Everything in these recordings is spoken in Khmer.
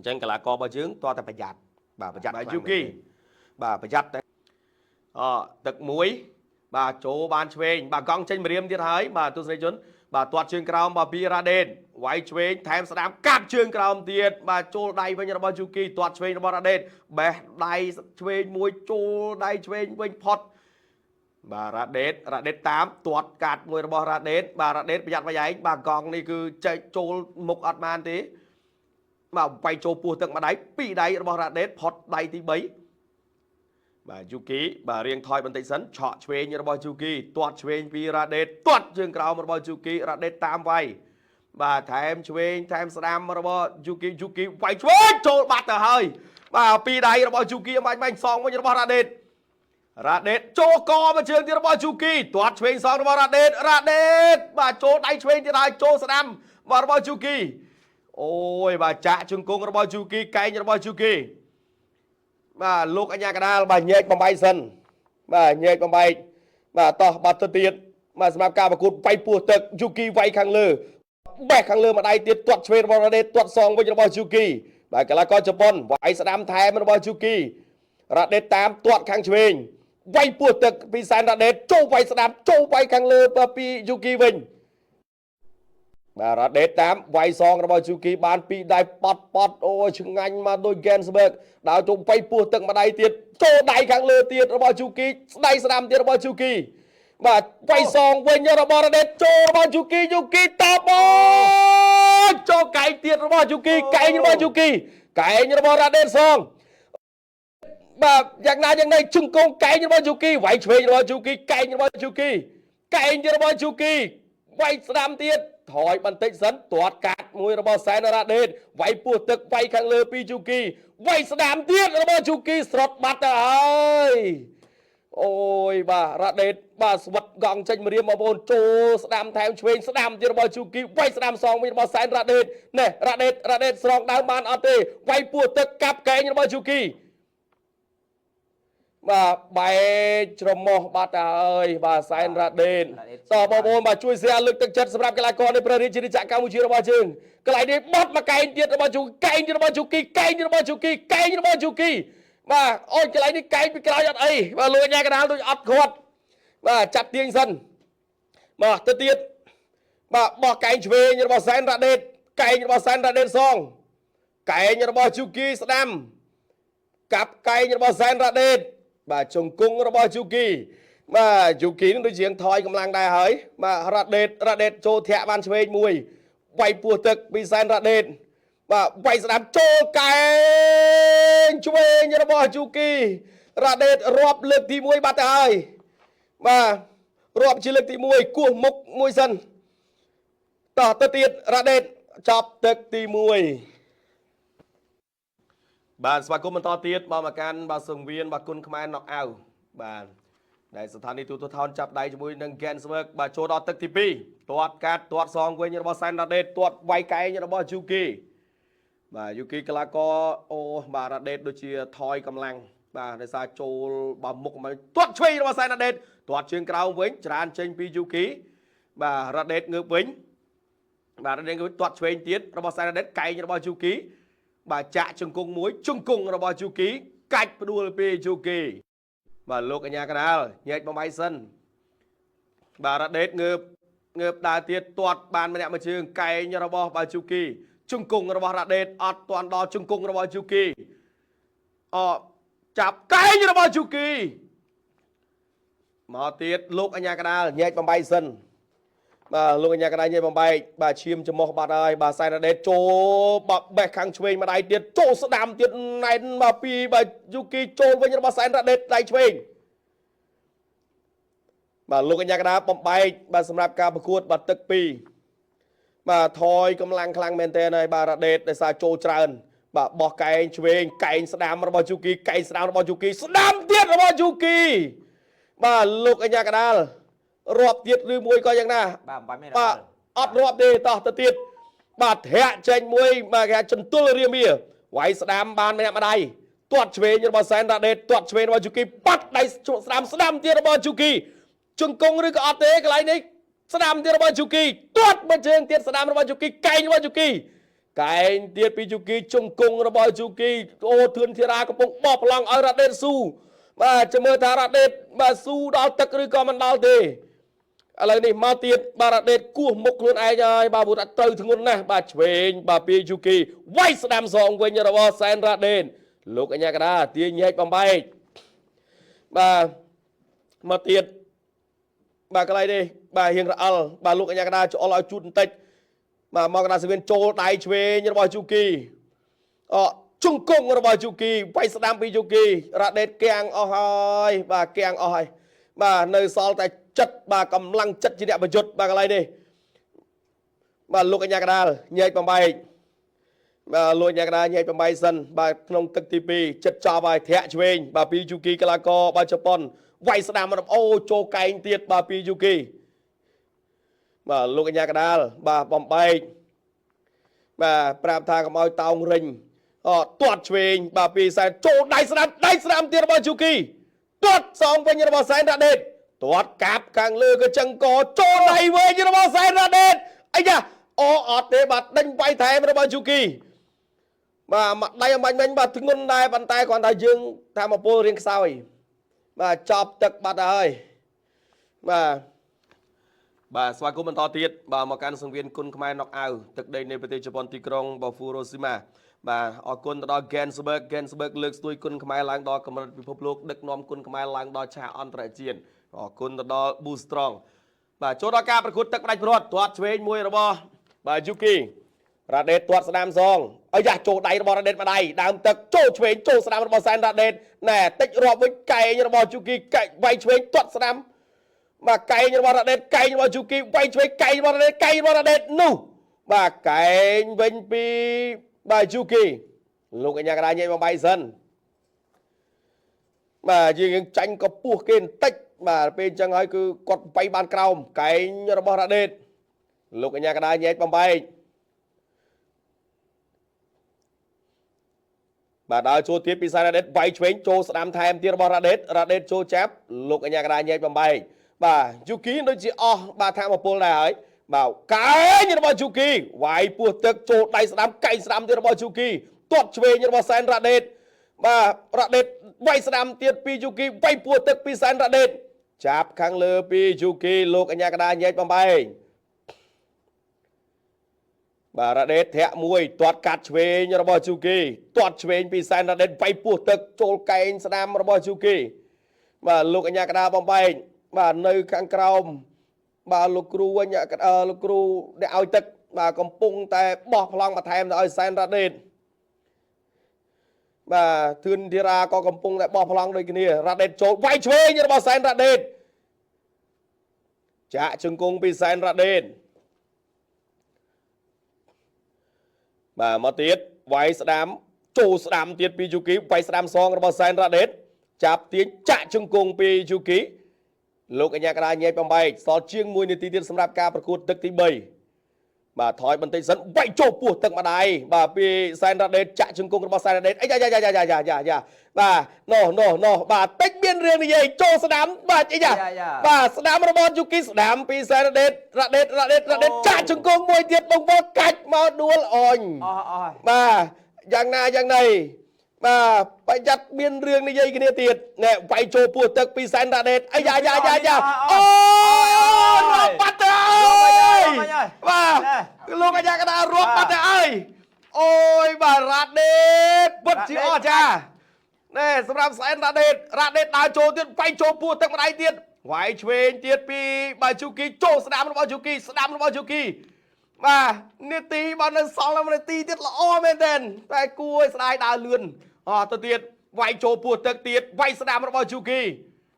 ចឹងកីឡាកររបស់យើងតើតែប្រយ័ត្នបាទប្រយ័ត្នខ្លាំង យូគី បាទប្រយ័ត្នតែទឹកមួយបាទចូលបានឆ្វេងបាទកង់ចេញម្រាមទៀតហើយបាទទស្សនិកជនបាទទាត់ជើងក្រោមបាទពីរ៉ាដេនវាយឆ្វេងថែមស្ដាំកាប់ជើងក្រោមទៀតបាទចូលដៃវិញរបស់យូគីទាត់ឆ្វេងរបស់រ៉ាដេនបេះដៃឆ្វេងមួយចូលដៃឆ្វេងវិញផុតបាទរ៉ាដេតតាមទាត់កាត់មួយរបស់រ៉ាដេតបាទរ៉ាដេតប្រយ័ត្នប្រយែងបាទកង់នេះគឺចេញចូលមុខអត់បានទេបាទវាយចូលពោះទឹកម្ដាយពីរដៃរបស់រ៉ាដេតផុតដៃទី3បាទយូគីបាទរៀងថយបន្តិចសិនឆក់ឆ្វេងរបស់យូគីទាត់ឆ្វេងពីរ៉ាដេតទាត់ជើងក្រោមរបស់យូគីរ៉ាដេតតាមវាយបាទថែមឆ្វេងថែមស្ដាំរបស់យូគីវាយឆ្វេងចូលបាត់ទៅហើយបាទពីរដៃរបស់យូគីបាញ់សងវិញរបស់រ៉ាដេតចូលកមកជើងទៀតរបស់យូគីទាត់ឆ្វេងសងរបស់រ៉ាដេតបាទចូលដៃឆ្វេងទៀតហើយចូលស្ដាំរបស់យូគីអូយបាទចាក់ជង្គង់របស់យូគីកែងរបស់យូគីបាទលោកអញ្ញាកដាលបាទញែកបំបីសិនបាទញែកបំបីបាទតោះបាត់ទៅទៀតបាទសម្រាប់ការប្រកួតវាយពោះទឹកយូគីវាយខាងលើបេះខាងលើម្ដាយទៀតទាត់ឆ្វេងរបស់រ៉ាដេតទាត់សងវិញរបស់យូគីបាទកីឡាករជប៉ុនវាយស្ដាំថែមរបស់យូគីរ៉ាដេតតាមទាត់ខាងឆ្វេងវាយពោះទឹកពីសែនរ៉ាដេតចូលវាយស្ដាំចូលវាយខាងលើពីយូគីវិញបាទរ៉ាដេតតាមវាយសងរបស់យូគីបានពីដៃប៉ត់អូយឆ្ងាញ់មកដូច Gensberg ដល់ជុំវាយពោះទឹកម្ដាយទៀតចូលដៃខាងលើទៀតរបស់យូគីស្ដាយស្ដាំទៀតរបស់យូគីបាទវាយសងវិញរបស់រ៉ាដេតចូលរបស់យូគីតបអូចូលកែងទៀតរបស់យូគីកែងរបស់យូគីកែងរបស់រ៉ាដេតសងបាទយ៉ាងណាយ៉ាងណីជង្គង់កែងរបស់យូគីវាយឆ្វេងរបស់យូគីកែងរបស់យូគីកែងរបស់យូគីវាយស្ដាំទៀតថយបន្តិចសិនទាត់កាត់មួយរបស់សែនរ៉ាដេតវាយពោះទឹកវាយខាងលើពីយូគីវាយស្ដាំទៀតរបស់យូគីស្រត់បាត់ទៅហើយអូយបាទរ៉ាដេតបាទស្វិតកង់ចេញម្រាមបងប្អូនចូលស្ដាំថែមឆ្វេងស្ដាំទៀតរបស់យូគីវាយស្ដាំសងវិញរបស់សែនរ៉ាដេតណែរ៉ាដេតស្រង់ដើមបានអត់ទេវាយពោះទឹកកាប់កែងរបស់យូគីបាទបែកច្រមុះបាត់ទៅហើយបាទសែនរ៉ាដេតតបងប្អូនបាទជួយ share លើកទឹកចិត្តសម្រាប់កីឡាករនៃព្រះរាជាណាចក្រកម្ពុជារបស់យើងកន្លែងនេះបាត់មកកែងទៀតរបស់យូគីកែងរបស់យូគីបាទអូយកន្លែងនេះកែងពីក្រោយអត់អីបាទលួចញ៉ាកណ្ដាលដូចអត់គាត់បាទចាប់ទាញសិនបាទទៅទៀតបាទបោះកែងឆ្វេងរបស់សែនរ៉ាដេតកែងរបស់សែនរ៉ាដេតសងកែងរបស់យូគីស្ដាំកាប់កែងរបស់សែនរ៉ាដេតបាទជង្គង់របស់យូគីបាទយូគីនឹងដូចជាថយកម្លាំងដែរហើយបាទរ៉ាដេតចូលធាក់បានឆ្វេងមួយវាយពោះទឹកពីសែនរ៉ាដេតបាទវាយស្ដាំចូលកែងឆ្វេងរបស់យូគីរ៉ាដេតរាប់លើកទី1បាត់ទៅហើយបាទរាប់ជាលើកទី1គោះមុខមួយសិនតោះទៅទៀតរ៉ាដេតចប់ទឹកទី1បាទស្វាគមន៍បន្តទៀតមកកាន់បាទសង្វៀនបាទគុណខ្មែរណុកអាវបាទដែលស្ថានីយទូរទស្សន៍ចាប់ដៃជាមួយនឹង Gensberg បាទចូលដល់ទឹកទី2ទាត់កាត់ទាត់សងវិញរបស់សែនរ៉ាដេតទាត់វាយកែងរបស់យូគីបាទយូគីកីឡាករអូបាទរ៉ាដេតដូចជាថយកម្លាំងបាទដោយសារចូលបាទមុខមកទាត់ឆ្វេងរបស់សែនរ៉ាដេតទាត់ជើងក្រោមវិញច្រានចេញពីយូគីបាទរ៉ាដេតងើបវិញបាទរ៉ាដេតងើបទាត់ឆ្វេងទៀតរបស់សែនរ៉ាដេតកែងរបស់យូគីបាទចាក់ជង្គង់មួយជង្គង់របស់យូគីកាច់ផ្ដួលពីយូគីបាទលោកអញ្ញាកដាលញែកបំបីសិនបាទរ៉ាដេតងើបដើរទៀតទាត់បានម្នាក់មួយជើងកែងរបស់បាទយូគីជង្គង់របស់រ៉ាដេតអត់ទាន់ដល់ជង្គង់របស់យូគីចាប់កែងរបស់យូគីមកទៀតលោកអញ្ញាកដាលញែកបំបីសិនបាទលោកអញ្ញាកដាលញែកបំបែកបាទឈាមច្រមុះបាត់ហើយបាទសែនរ៉ាដេតចូលបាទបេះខាងឆ្វេងម្ដាយទៀតចូលស្ដាំទៀតណែនមកពីបាទយូគីចូលវិញរបស់សែនរ៉ាដេតដៃឆ្វេងបាទលោកអញ្ញាកដាលបំបែកបាទសម្រាប់ការប្រកួតបាទទឹក2បាទថយកម្លាំងខ្លាំងមែនទែនហើយបាទរ៉ាដេតដោយសារចូលច្រើនបាទបោះកែងឆ្វេងកែងស្ដាំរបស់យូគីកែងស្ដាំរបស់យូគីស្ដាំទៀតរបស់យូគីបាទលោកអញ្ញាកដាលរាប់ទៀតឬមួយក៏យ៉ាងណាបាទអត់រាប់ទេតោះទៅទៀតបាទធាក់ចេញមួយបាទគេចន្ទុលរាមាវាយស្ដាំបានម្នាក់ម្ដាយទាត់ឆ្វេងរបស់សែនរ៉ាដេតទាត់ឆ្វេងរបស់យូគីប៉ាត់ដៃស្ដាំទៀតរបស់យូគីជង្គង់ឬក៏អត់ទេកន្លែងនេះស្ដាំទៀតរបស់យូគីទាត់មួយជើងទៀតស្ដាំរបស់យូគីកែងរបស់យូគី កែងទៀតពីជូគីជង្គង់របស់ជូគីអូធឿនធីរាកំពុងបោះប្លង់ឲ្យរ៉ាដេតស៊ូបាទចាំមើលថារ៉ាដេតបាទស៊ូដល់ទឹកឬក៏មិនដល់ទេឥឡូវនេះមកទៀតបាទរ៉ាដេតគោះមុខខ្លួនឯងហើយបាទព្រោះថាត្រូវធ្ងន់ណាស់បាទឆ្វេងបាទពីជូគីវាយស្ដាំសងវិញរបស់សែនរ៉ាដេតលោកអញ្ញាកដាទាញញែកបំបែកបាទមកទៀតបាទកន្លែងនេះបាទរៀងរអិលបាទលោកអញ្ញាកដាច្អល់ឲ្យជូតបន្តិចបាទមកកណ្ដាលសង្វៀនចូលដៃឆ្វេងរបស់ជូគីជង្គង់របស់ជូគីវាយស្ដាំពីជូគីរ៉ាដេតគាំងអស់ហើយបាទគាំងអស់ហើយបាទនៅសល់តែចិត្តបាទកម្លាំងចិត្តជាអ្នកប្រយុទ្ធបាទកន្លែងនេះបាទលោកអញ្ញាកដាលញែកបំបែកបាទលោកអញ្ញាកដាញែកបំបែកសិនបាទក្នុងទឹកទី2ចិត្តចប់ហើយធាក់ឆ្វេងបាទពីជូគីកីឡាករបាទជប៉ុនវាយស្ដាំអូចូលកែងទៀតបាទពីជូគីបាទលោកអញ្ញាកដាលបាទបំបែកបាទប្រាប់ថាកុំឲ្យតោងរិញទាត់ឆ្វេងបាទពីសែនចូលដៃស្ដាំទៀតរបស់ជូគីទាត់សងវិញរបស់សែនរ៉ាដេតទាត់កាប់ខាងលើក៏ចឹងកចូលដៃវិញរបស់សែនរ៉ាដេតអីយ៉ាអត់ទេបាទដេញវាយថែមរបស់ជូគីបាទមកដៃអំបញ្ញវិញបាទធ្ងន់ដែរប៉ុន្តែគ្រាន់តែយើងថាមកពលរៀងខ្សោយបាទចប់ទឹកបាត់ហើយបាទស្វាគមន៍បន្តទៀតបាទមកកាន់សង្វៀនគុណខ្មែរណុកអាវទឹកដីនៃប្រទេសជប៉ុនទីក្រុងបូហ្វូរ៉ូស៊ីម៉ាបាទអរគុណទៅដល់ Gensberg លើកស្ទួយគុណខ្មែរឡើងដល់កម្រិតពិភពលោកដឹកនាំគុណខ្មែរឡើងដល់ឆាកអន្តរជាតិអរគុណទៅដល់ Boostrong បាទចូលដល់ការប្រកួតទឹកផ្ដាច់ព្រាត់ទាត់ឆ្វេងមួយរបស់បាទយូគីរ៉ាដេតទាត់ស្ដាំសងអាយ៉ាចូលដៃរបស់រ៉ាដេតម្ដាយដើមទឹកចូលឆ្វេងចូលស្ដាំរបស់សែនរ៉ាដេតណែតិចរាប់វិញកែងរបស់យូគីកែវាយឆ្វេងទាត់ស្ដាំបាទកែងរបស់រ៉ាដេតកែងរបស់យូគីវាយឆ្វេងកែងរបស់រ៉ាដេតកែងរបស់រ៉ាដេតនោះបាទកែងវិញពីបាទយូគីលោកអញ្ញាកដាញែកបំបីសិនបាទយើងចាញ់ក៏ពោះគេបន្តិចបាទពេលអញ្ចឹងហើយគឺគាត់បៃបានក្រោមកែងរបស់រ៉ាដេតលោកអញ្ញាកដាញែកបំបីបាទដល់ចូលទៀតពីសារ៉ាដេតវាយឆ្វេងចូលស្ដាំថែមទៀតរបស់រ៉ាដេតចូលចាប់លោកអញ្ញាកដាញែកបំបែកបាទយូគីដូចជាអស់បាទថាមកពលដែរហើយបាទកែងរបស់យូគីវាយពោះទឹកចូលដៃស្ដាំកែងស្ដាំទៀតរបស់យូគីទាត់ឆ្វេងរបស់សែនរ៉ាដេតបាទរ៉ាដេតវាយស្ដាំទៀតពីយូគីវាយពោះទឹកពីសែនរ៉ាដេតចាប់ខាងលើពីយូគីលោកអញ្ញាកដាញែកបំបែកបាទរ៉ាដេតធាក់មួយទាត់កាត់ឆ្វេងរបស់ជូគីទាត់ឆ្វេងពីសែនរ៉ាដេតវាយពោះទឹកចូលកែងស្ដាំរបស់ជូគីបាទលោកអញ្ញាកដាបំបែកបាទនៅខាងក្រោមបាទលោកគ្រូវិញលោកគ្រូដែលឲ្យទឹកបាទកំពុងតែបោះប្លង់បន្ថែមទៅឲ្យសែនរ៉ាដេតបាទធឿនធីរាក៏កំពុងតែបោះប្លង់ដូចគ្នារ៉ាដេតចូលវាយឆ្វេងរបស់សែនរ៉ាដេតចាក់ជង្គង់ពីសែនរ៉ាដេតបាទមកទៀតវាយស្ដាំចូលស្ដាំទៀតពីយូគីវាយស្ដាំសងរបស់សែនរ៉ាដេតចាប់ទាញចាក់ជង្គង់ពីយូគីលោកអញ្ញាកដាញែកបំបែកសល់ជាង1នាទីទៀតសម្រាប់ការប្រកួតទឹកទី3បាទថយបន្តិចសិនវាយចូលពោះទឹកម្ដាយបាទពីសែនរ៉ាដេតចាក់ជង្គង់របស់សែនរ៉ាដេតអីយ៉ាបាទណូបាទតិចមានរឿងនិយាយចូលស្ដាំបាទអីយ៉ាបាទស្ដាំរបស់យូគីស្ដាំពីសែនរ៉ាដេតរ៉ាដេតចាក់ជង្គង់មួយទៀតបងប្អូនកាច់មកដួលអញបាទយ៉ាងណាយ៉ាងណីបាទប្រយ័ត្នមានរឿងនិយាយគ្នាទៀតណែវាយចូលពោះទឹកពីសែនរ៉ាដេតអីយ៉ាអូរាប់បាត់ទៅអើយបាទលោកអាយ៉ាកដារាប់បាត់ទៅអើយអូយបាទរ៉ាដេតពិតជាអស្ចារ្យណែសម្រាប់សែនរ៉ាដេតដើរចូលទៀតវាយចូលពោះទឹកម្ដាយទៀតវាយឆ្វេងទៀតពីបាទជូគីចូលស្ដាំរបស់ជូគីបាទនាទីបាទនៅសល់នាទីទៀតល្អមែនទែនតែគួរឲ្យស្ដាយដើរលឿនទៅទៀតវាយចូលពោះទឹកទៀតវាយស្ដាំរបស់យូគី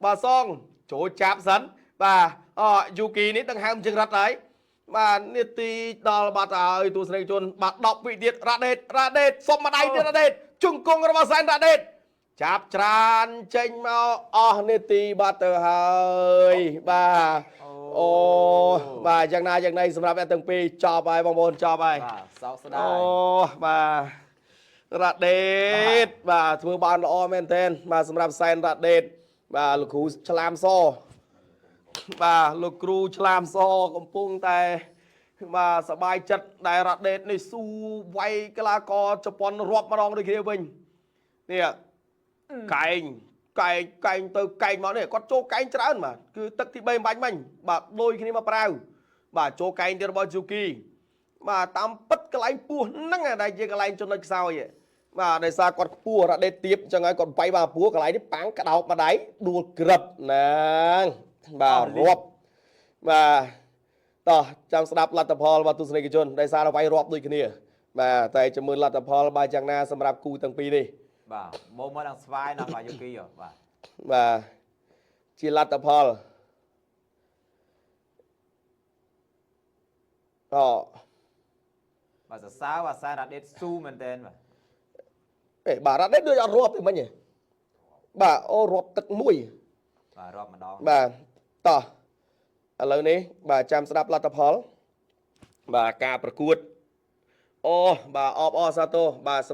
បាទសងចូលចាប់សិនបាទយូគីនេះដឹងហើមជើងរត់ហើយបាទនាទីដល់បាត់ហើយទស្សនិកជនបាទ10វិទៀតរ៉ាដេតសុំម្ដាយទៀតរ៉ាដេតជង្គង់របស់សែនរ៉ាដេតចាប់ច្រានចេញមកអស់នាទីបាត់ទៅហើយបាទអូបាទយ៉ាងណាយ៉ាងណីសម្រាប់អ្នកទាំងពីរចប់ហើយបងប្អូនចប់ហើយបាទសោកស្ដាយអូបាទរ៉ាដេតបាទធ្វើបានល្អមែនទែនបាទសម្រាប់សែនរ៉ាដេតបាទលោកគ្រូឆ្លាមសបាទលោកគ្រូឆ្លាមសកំពុងតែ បាទសបាយចិត្តដែលរ៉ាដេតនេះស៊ូវាយកីឡាករជប៉ុនរាប់ម្ដងដូចគ្នាវិញនេះកែងកែងទៅកែងមកនេះគាត់ចូលកែងច្រើនបាទគឺទឹកទី3បាញ់មិញបាទដូចគ្នាមកប្រាវបាទចូលកែងទៀតរបស់ជូគីបាទតាមពិតកន្លែងពោះហ្នឹងដែលជាកន្លែងចំណុចខ្សោយបាទដោយសារគាត់ខ្ពស់រ៉ាដេតទៀបអញ្ចឹងហើយគាត់បាយបាទពោះកន្លែងនេះប៉ាំងក្តោបម្ដាយដួលក្រឹបណាងបាទរាប់បាទតោះចាំស្ដាប់លទ្ធផលរបស់ទស្សនិកជនដោយសារតែវាយរាប់ដូចគ្នាបាទតែចាំមើលលទ្ធផលបាទយ៉ាងណាសម្រាប់គូទាំងពីរនេះបាទមកមកដល់ស្វាយណាបាទយូគីបាទបាទជាលទ្ធផលបាទសរសើរបាទសារ៉ាដេតស៊ូមែនតើបាទបាទរ៉ាដេតដូចអត់រាប់ទេមិញទេបាទអូរាប់ទឹកមួយបាទរាប់ម្ដងបាទតោះឥឡូវនេះបាទចាំស្ដាប់លទ្ធផលបាទការប្រកួតអូបាទអបអរសាទរបាទសម្រាប់